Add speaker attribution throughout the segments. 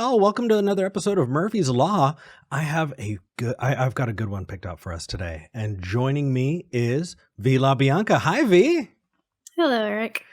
Speaker 1: all. Welcome to another episode of Murphy's Law. I've got a good one picked out for us today. And joining me is V La Bianca. Hi, V.
Speaker 2: Hello, Eric.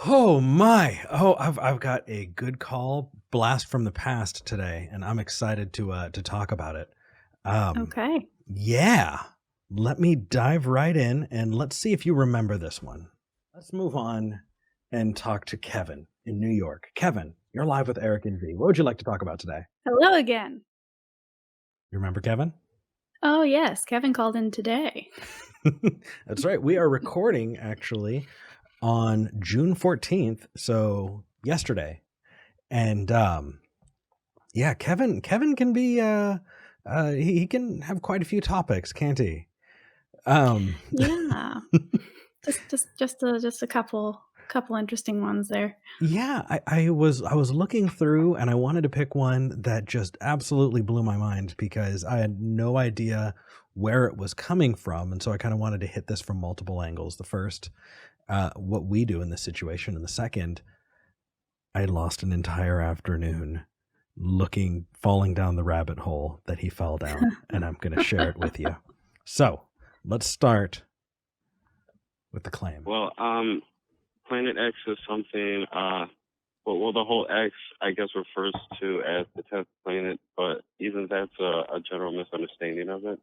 Speaker 1: Oh my. I've got a good call, blast from the past today, and I'm excited to talk about it.
Speaker 2: Okay.
Speaker 1: Yeah. Let me dive right in and let's see if you remember this one. Let's move on and talk to Kevin in New York. Kevin, you're live with Eric and V. What would you like to talk about today?
Speaker 2: Hello again.
Speaker 1: You remember Kevin?
Speaker 2: Oh, yes. Kevin called in today.
Speaker 1: That's right. We are recording actually on June 14th, so yesterday. And yeah, Kevin can be he can have quite a few topics, can't he?
Speaker 2: Yeah. just a couple interesting ones there.
Speaker 1: Yeah, I was looking through and I wanted to pick one that just absolutely blew my mind because I had no idea where it was coming from, and so I kind of wanted to hit this from multiple angles. The first, what we do in this situation, and the second, I lost an entire afternoon falling down the rabbit hole that he fell down, and I'm going to share it with you. So let's start with the claim.
Speaker 3: Well, Planet X is something, well, the whole X, I guess, refers to as the 10th planet, but even that's a general misunderstanding of it,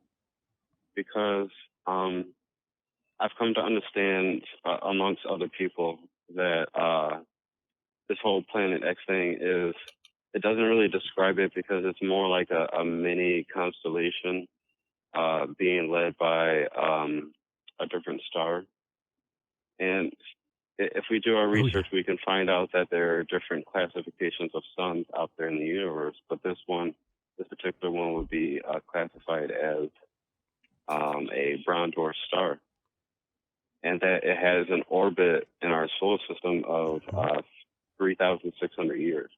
Speaker 3: because I've come to understand, amongst other people, that this whole Planet X thing it doesn't really describe it because it's more like a mini constellation being led by a different star. And if we do our research, we can find out that there are different classifications of suns out there in the universe, but this particular one would be classified as a brown dwarf star, and that it has an orbit in our solar system of 3,600 years.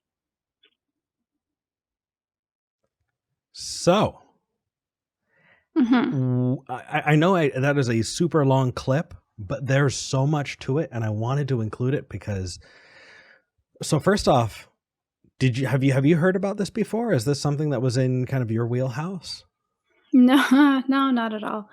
Speaker 1: So, I know that is a super long clip, but there's so much to it, and I wanted to include it because. So first off, have you heard about this before? Is this something that was in kind of your wheelhouse?
Speaker 2: No, not at all.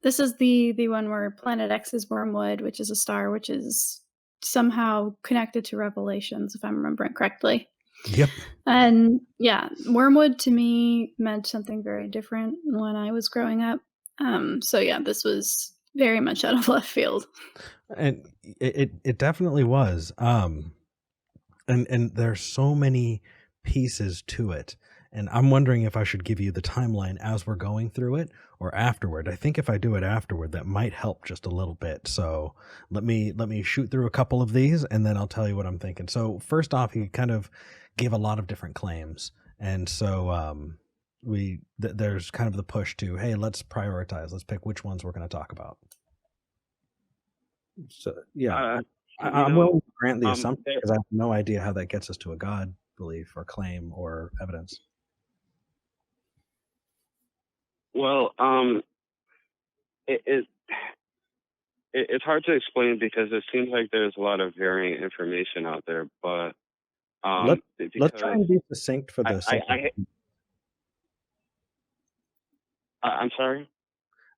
Speaker 2: This is the one where Planet X is Wormwood, which is a star which is somehow connected to Revelations, if I'm remembering correctly.
Speaker 1: Yep.
Speaker 2: And yeah, Wormwood to me meant something very different when I was growing up. So yeah, this was very much out of left field.
Speaker 1: And it definitely was. And there's so many pieces to it. And I'm wondering if I should give you the timeline as we're going through it or afterward. I think if I do it afterward, that might help just a little bit. So let me shoot through a couple of these and then I'll tell you what I'm thinking. So first off, he kind of gave a lot of different claims. And so there's kind of the push to, hey, let's prioritize. Let's pick which ones we're going to talk about. So yeah, I'm willing to grant the assumption because I have no idea how that gets us to a God belief or claim or evidence.
Speaker 3: Well, it's hard to explain because it seems like there's a lot of varying information out there, but
Speaker 1: let's try and be succinct for this.
Speaker 3: I'm sorry?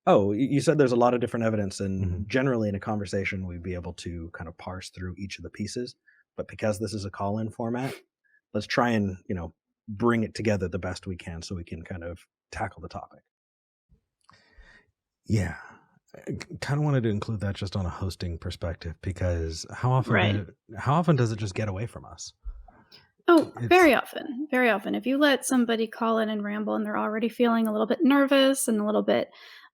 Speaker 1: Oh, you said there's a lot of different evidence, and generally in a conversation, we'd be able to kind of parse through each of the pieces. But because this is a call-in format, let's try and, bring it together the best we can so we can kind of tackle the topic. Yeah. I kind of wanted to include that just on a hosting perspective because how often does it just get away from us?
Speaker 2: Oh, very often. Very often. If you let somebody call in and ramble and they're already feeling a little bit nervous and a little bit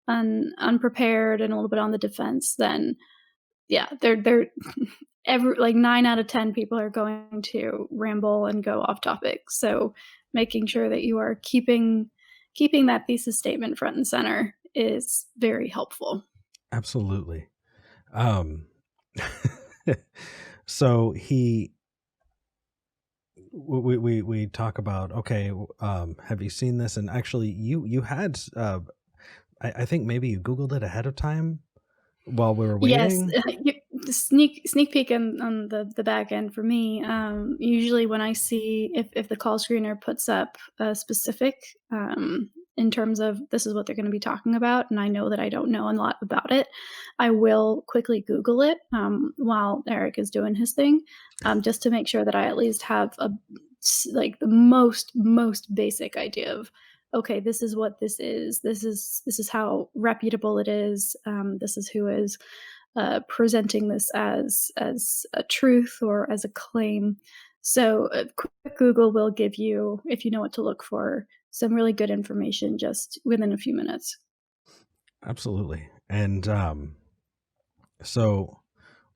Speaker 2: unprepared and a little bit on the defense, then yeah, they're 9 out of 10 people are going to ramble and go off topic. So making sure that you are keeping that thesis statement front and center is very helpful.
Speaker 1: Absolutely. So we talk about, okay, have you seen this? And actually you had, I think maybe you Googled it ahead of time while we were waiting.
Speaker 2: Yes. sneak peek on the back end for me. Usually when I see if the call screener puts up a specific in terms of this is what they're going to be talking about, and I know that I don't know a lot about it, I will quickly Google it while Eric is doing his thing, just to make sure that I at least have the most basic idea of, okay, this is what this is. This is how reputable it is. This is who is presenting this as a truth or as a claim. So quick Google will give you, if you know what to look for, some really good information just within a few minutes.
Speaker 1: Absolutely. And so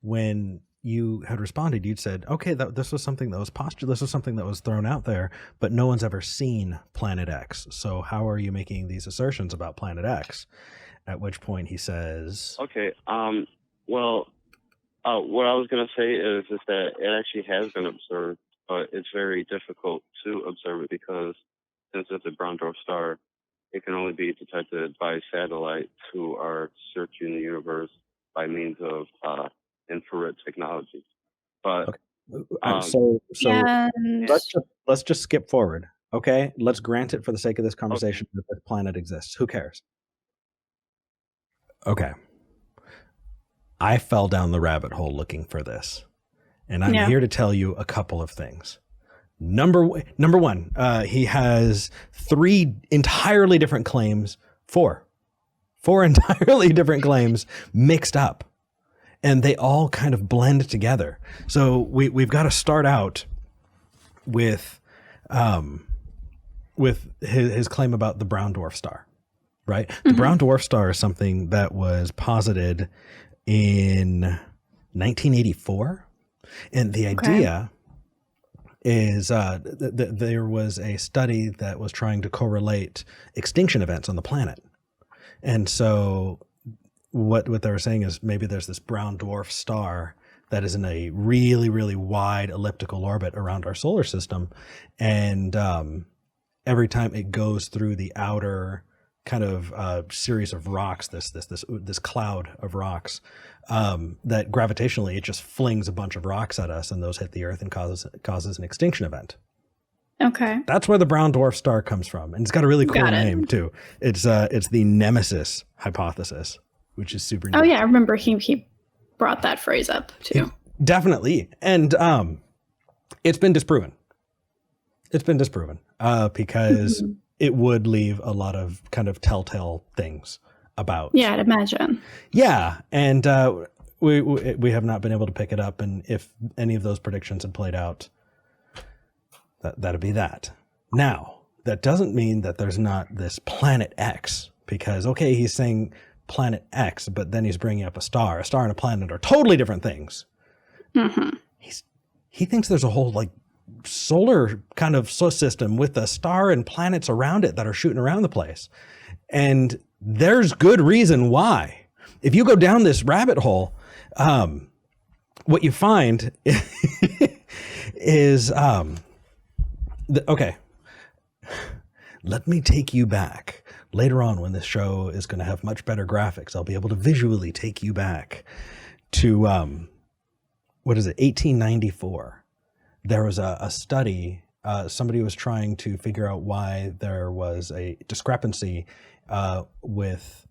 Speaker 1: when you had responded, you'd said, okay, this was something that was postulated, this was something that was thrown out there, but no one's ever seen Planet X. So how are you making these assertions about Planet X? At which point he says,
Speaker 3: okay, well, what I was going to say is that it actually has been observed, but it's very difficult to observe it because since it's a brown dwarf star, it can only be detected by satellites who are searching the universe by means of infrared technology. But
Speaker 1: so let's just skip forward. Okay, let's grant it for the sake of this conversation that this planet exists. Who cares? Okay. I fell down the rabbit hole looking for this, and I'm here to tell you a couple of things. Number one, he has four entirely different claims mixed up, and they all kind of blend together. So we've got to start out with his claim about the brown dwarf star, right? Mm-hmm. The brown dwarf star is something that was posited in 1984, and the idea is there was a study that was trying to correlate extinction events on the planet. And so what they were saying is maybe there's this brown dwarf star that is in a really, really wide elliptical orbit around our solar system. And every time it goes through the outer kind of series of rocks, this cloud of rocks, that gravitationally it just flings a bunch of rocks at us, and those hit the Earth and causes an extinction event.
Speaker 2: Okay,
Speaker 1: that's where the brown dwarf star comes from, and it's got a really cool name too. It's the Nemesis hypothesis, which is super neat.
Speaker 2: Oh yeah, I remember he brought that phrase up too.
Speaker 1: Definitely, and it's been disproven. Because it would leave a lot of kind of telltale things about.
Speaker 2: Yeah, I'd imagine.
Speaker 1: Yeah, and we have not been able to pick it up, and if any of those predictions had played out, that'd be that. Now, that doesn't mean that there's not this Planet X, because okay, he's saying Planet X, but then he's bringing up a star. A star and a planet are totally different things.
Speaker 2: Mm-hmm.
Speaker 1: He thinks there's a whole solar kind of system with a star and planets around it that are shooting around the place. And there's good reason why. If you go down this rabbit hole, what you find is, okay, let me take you back. Later on when this show is going to have much better graphics, I'll be able to visually take you back to, 1894. There was a study, somebody was trying to figure out why there was a discrepancy with,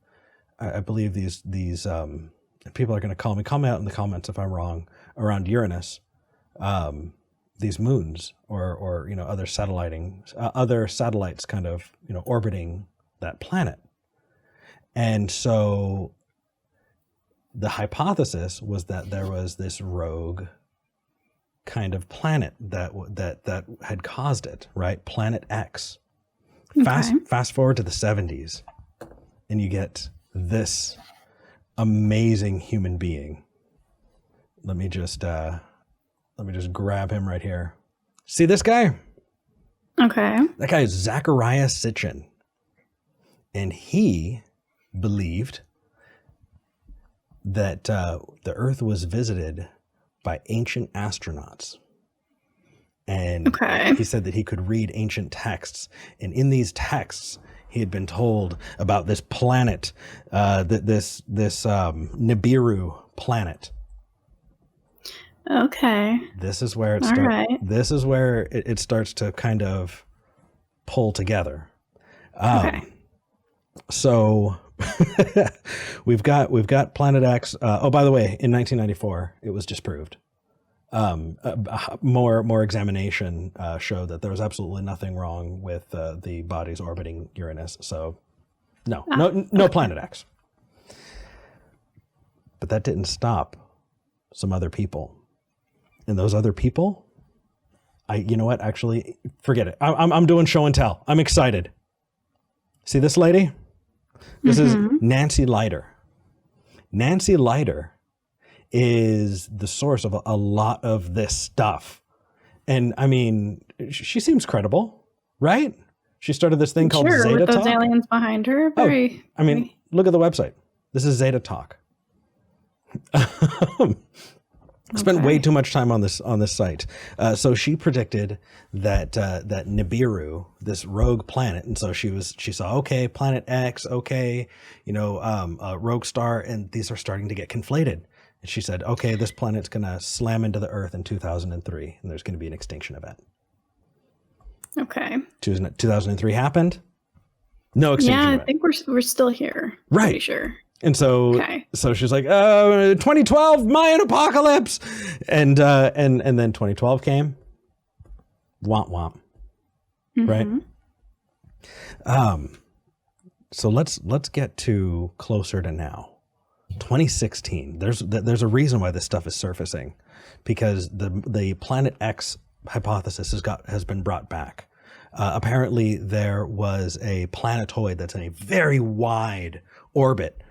Speaker 1: I believe these people are going to call me out in the comments if I'm wrong, around Uranus, these moons or other satellites kind of, orbiting that planet. And so the hypothesis was that there was this rogue kind of planet that had caused it, right? Planet X. Okay. Fast forward to the 70s, and you get this amazing human being. Let me just grab him right here. See this guy?
Speaker 2: Okay.
Speaker 1: That guy is Zecharia Sitchin, and he believed that the Earth was visited by ancient astronauts. And he said that he could read ancient texts. And in these texts, he had been told about this planet, this Nibiru planet
Speaker 2: Okay.
Speaker 1: This is where
Speaker 2: All right.
Speaker 1: This is where it starts to kind of pull together.
Speaker 2: Okay.
Speaker 1: So we've got Planet X. Oh, by the way, in 1994, it was disproved. More examination showed that there was absolutely nothing wrong with the bodies orbiting Uranus. So no
Speaker 2: Okay.
Speaker 1: Planet X. But that didn't stop some other people, and those other people, you know what? Actually, forget it. I'm doing show and tell. I'm excited. See this lady? This is Nancy Leiter. Nancy Leiter is the source of a lot of this stuff. And I mean, she seems credible, right? She started this thing called Zeta
Speaker 2: with those
Speaker 1: Talk.
Speaker 2: aliens behind her.
Speaker 1: Look at the website. This is Zeta Talk. Spent way too much time on this site. So she predicted that that Nibiru, this rogue planet, and so she saw, okay, Planet X, okay, rogue star, and these are starting to get conflated. And she said, okay, this planet's gonna slam into the Earth in 2003, and there's gonna be an extinction event.
Speaker 2: Okay.
Speaker 1: 2003 happened. No extinction event.
Speaker 2: I think we're still here.
Speaker 1: Right.
Speaker 2: Pretty sure.
Speaker 1: And so, so she's like, 2012 Mayan apocalypse, and then 2012 came. Womp womp. Right. So let's get to closer to now. 2016. There's a reason why this stuff is surfacing, because the Planet X hypothesis has been brought back. Apparently, there was a planetoid that's in a very wide orbit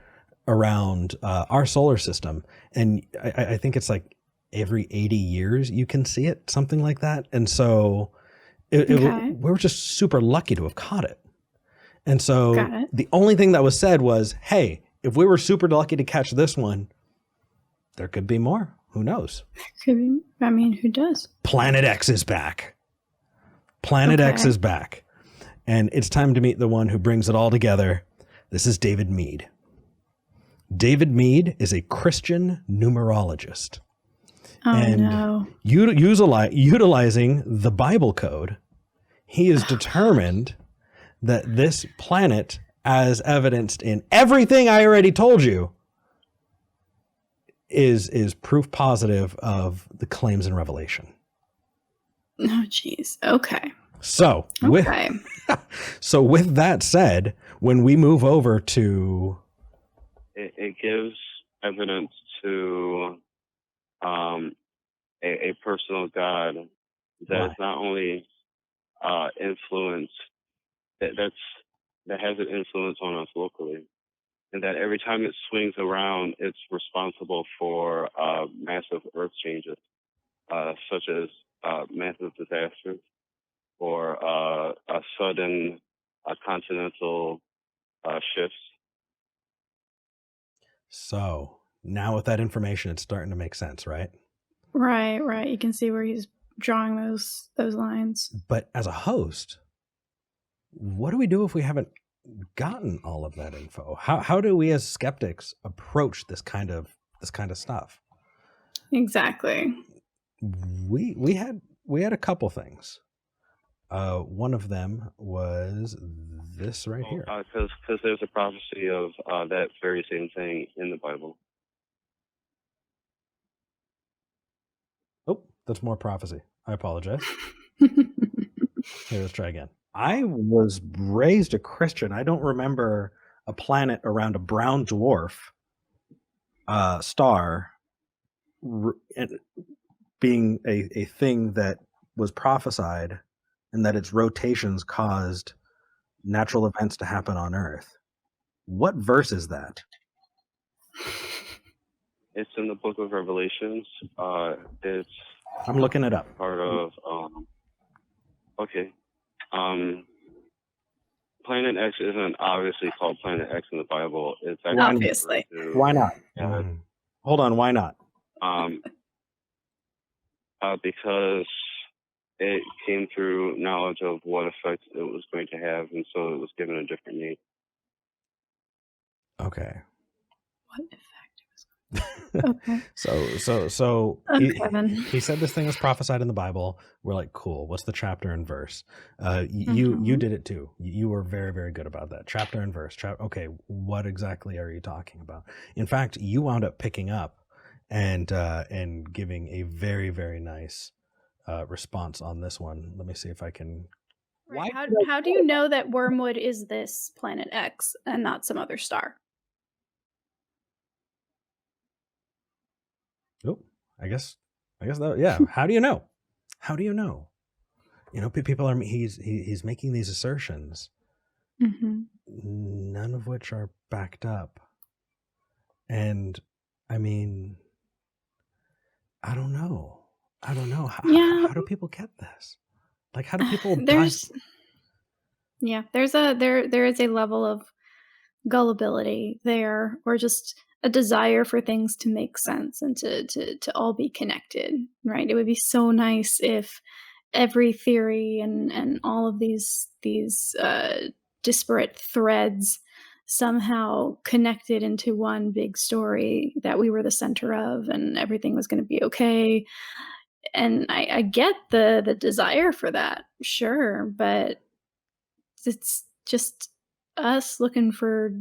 Speaker 1: around our solar system, and I think it's like every 80 years you can see it, something like that. And so we were just super lucky to have caught it. And so the only thing that was said was, hey, if we were super lucky to catch this one, there could be more. Who knows?
Speaker 2: Who does?
Speaker 1: Planet X is back. Planet X is back. And it's time to meet the one who brings it all together. This is David Meade. David Meade is a Christian numerologist. Utilizing the Bible code, he is determined that this planet, as evidenced in everything I already told you, is proof positive of the claims in Revelation.
Speaker 2: Oh, geez. Okay.
Speaker 1: So with that said, when we move over to,
Speaker 3: it gives evidence to a personal God that is not only influence that has an influence on us locally, and that every time it swings around, it's responsible for massive earth changes, such as massive disasters or a sudden continental shifts.
Speaker 1: So now with that information, it's starting to make sense, right?
Speaker 2: Right. You can see where he's drawing those lines.
Speaker 1: But as a host, what do we do if we haven't gotten all of that info? How do we as skeptics approach this kind of stuff?
Speaker 2: Exactly.
Speaker 1: We had a couple things. One of them was this right here.
Speaker 3: Because there's a prophecy of that very same thing in the Bible.
Speaker 1: Oh, that's more prophecy. I apologize. Here, let's try again. I was raised a Christian. I don't remember a planet around a brown dwarf star being a thing that was prophesied, and that its rotations caused natural events to happen on Earth. What verse is that?
Speaker 3: It's in the book of Revelations. It's
Speaker 1: I'm looking it up.
Speaker 3: Part of Planet X isn't obviously called Planet X in the Bible. It's actually
Speaker 2: obviously.
Speaker 1: Why not? Hold on, why not?
Speaker 3: Because it came through knowledge of what effect it was going to have, and so it was given a different name.
Speaker 1: Okay.
Speaker 2: What effect it was Okay.
Speaker 1: So
Speaker 2: Kevin.
Speaker 1: he said this thing was prophesied in the Bible. We're like, cool. What's the chapter and verse? You did it too. You were very, very good about that. Chapter and verse. Okay, what exactly are you talking about? In fact, you wound up picking up and giving a very, very nice response on this one. Let me see if I can.
Speaker 2: Right. How do you know that Wormwood is this planet X and not some other star?
Speaker 1: Oh, I guess that, yeah. How do you know? How do you know? You know, people are he's making these assertions, none of which are backed up. And I mean, I don't know. How do people get this? Like, how do people
Speaker 2: there's there is a level of gullibility there, or just a desire for things to make sense and to all be connected, right? It would be so nice if every theory and all of these disparate threads somehow connected into one big story that we were the center of and everything was going to be okay. And I get the desire for that, sure, but it's just us looking for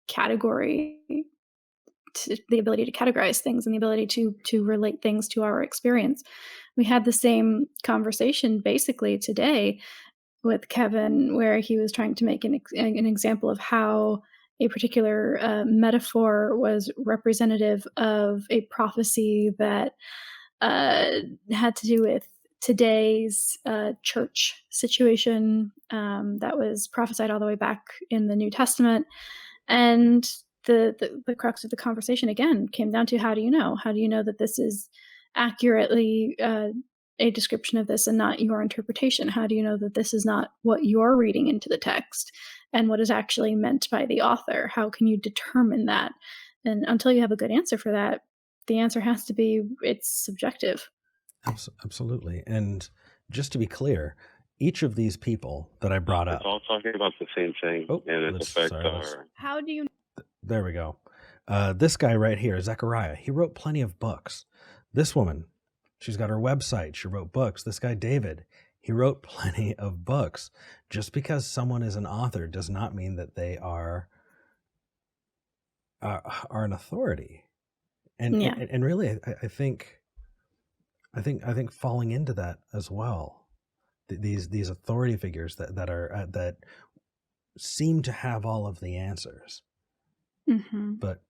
Speaker 2: category, the ability to categorize things and the ability to relate things to our experience. We had the same conversation basically today with Kevin, where he was trying to make an example of how a particular metaphor was representative of a prophecy that had to do with today's church situation that was prophesied all the way back in the New Testament. And the crux of the conversation again came down to, how do you know? How do you know that this is accurately a description of this and not your interpretation? How do you know that this is not what you're reading into the text and what is actually meant by the author? How can you determine that? And until you have a good answer for that, the answer has to be it's subjective.
Speaker 1: Absolutely. And just to be clear, each of these people that I brought up,
Speaker 3: it's all talking about the same thing, and its effects are.
Speaker 2: How do you?
Speaker 1: There we go. This guy right here, Zechariah, he wrote plenty of books. This woman, she's got her website. She wrote books. This guy, David, he wrote plenty of books. Just because someone is an author does not mean that they are an authority. And really, I think falling into that as well, these authority figures that seem to have all of the answers, but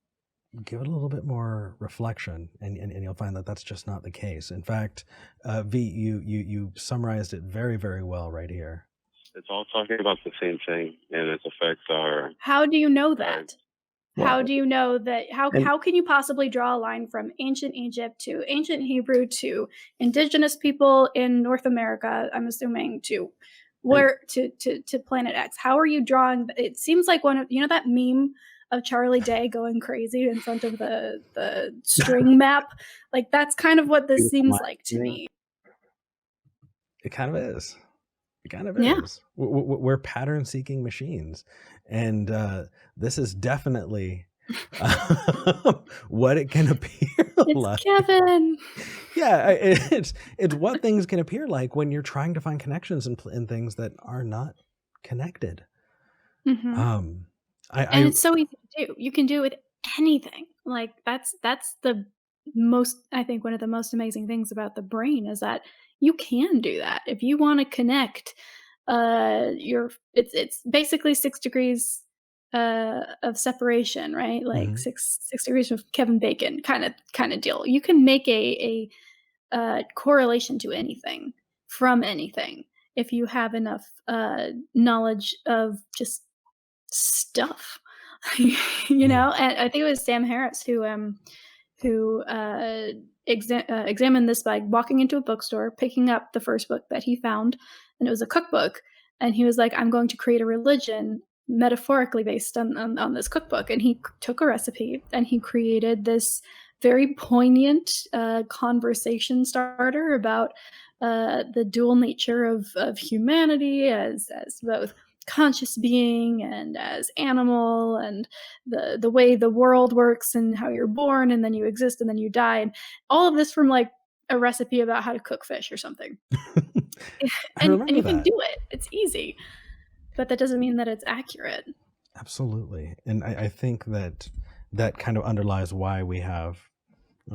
Speaker 1: give it a little bit more reflection, and you'll find that that's just not the case. In fact, V, you summarized it very, very well right here.
Speaker 3: It's all talking about the same thing, and its effects are.
Speaker 2: How do you know that? How do you know that? How can you possibly draw a line from ancient Egypt to ancient Hebrew to indigenous people in North America, I'm assuming, to where to Planet X? How are you drawing? It seems like one of, you know, that meme of Charlie Day going crazy in front of the string map? Like, that's kind of what this seems like to me.
Speaker 1: It kind of is. It kind of is. We're pattern-seeking machines, and this is definitely what it can appear like.
Speaker 2: Kevin.
Speaker 1: Yeah, it's what things can appear like when you're trying to find connections in things that are not connected.
Speaker 2: And it's so easy to do. You can do it with anything. Like, that's the most, I think, one of the most amazing things about the brain is that you can do that. If you want to connect it's basically 6 degrees of separation, right? Like six degrees of Kevin Bacon kind of deal. You can make a correlation to anything from anything if you have enough knowledge of just stuff. You know, and I think it was Sam Harris who examined this by walking into a bookstore, picking up the first book that he found, and it was a cookbook. And he was like, I'm going to create a religion metaphorically based on this cookbook. And he took a recipe and he created this very poignant conversation starter about the dual nature of humanity as both conscious being and as animal, and the way the world works and how you're born and then you exist and then you die, and all of this from like a recipe about how to cook fish or something.
Speaker 1: I
Speaker 2: And
Speaker 1: remember
Speaker 2: you can
Speaker 1: that.
Speaker 2: do it. It's easy. But that doesn't mean that it's accurate.
Speaker 1: Absolutely. And I think that that kind of underlies why we have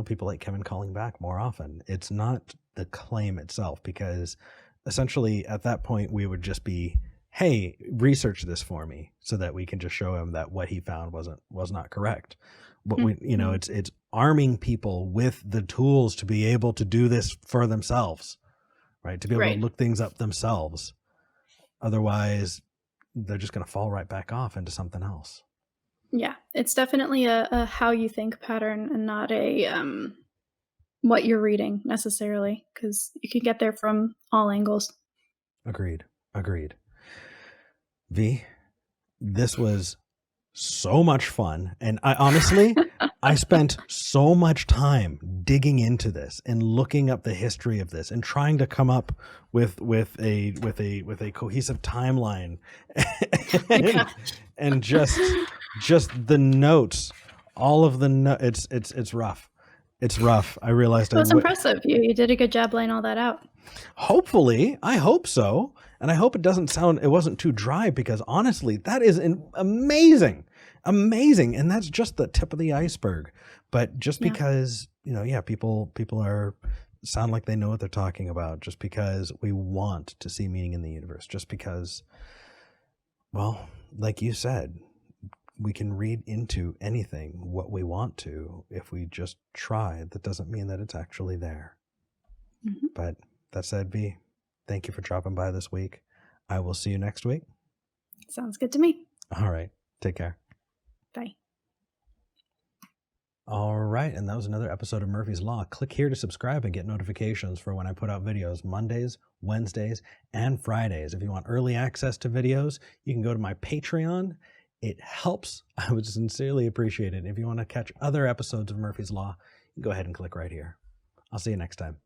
Speaker 1: people like Kevin calling back more often. It's not the claim itself, because essentially at that point we would just be, hey, research this for me, so that we can just show him that what he found was not correct. But we, it's arming people with the tools to be able to do this for themselves, right? To be able to look things up themselves. Otherwise, they're just going to fall right back off into something else.
Speaker 2: Yeah, it's definitely a how you think pattern, and not a what you're reading necessarily, because you can get there from all angles.
Speaker 1: Agreed. V, this was so much fun, and I honestly I spent so much time digging into this and looking up the history of this and trying to come up with a cohesive timeline and just the notes, all of the it's rough. It's rough. I realized
Speaker 2: it was impressive. You did a good job laying all that out.
Speaker 1: Hopefully, I hope so. And I hope it wasn't too dry, because honestly, that is amazing. And that's just the tip of the iceberg. But just because, people sound like they know what they're talking about, just because we want to see meaning in the universe, just because, well, like you said, we can read into anything what we want to if we just try. That doesn't mean that it's actually there. Mm-hmm. But that said, V, thank you for dropping by this week. I will see you next week.
Speaker 2: Sounds good to me.
Speaker 1: All right. Take care.
Speaker 2: Bye.
Speaker 1: All right. And that was another episode of Murphy's Law. Click here to subscribe and get notifications for when I put out videos Mondays, Wednesdays, and Fridays. If you want early access to videos, you can go to my Patreon. It helps. I would sincerely appreciate it. If you want to catch other episodes of Murphy's Law, go ahead and click right here. I'll see you next time.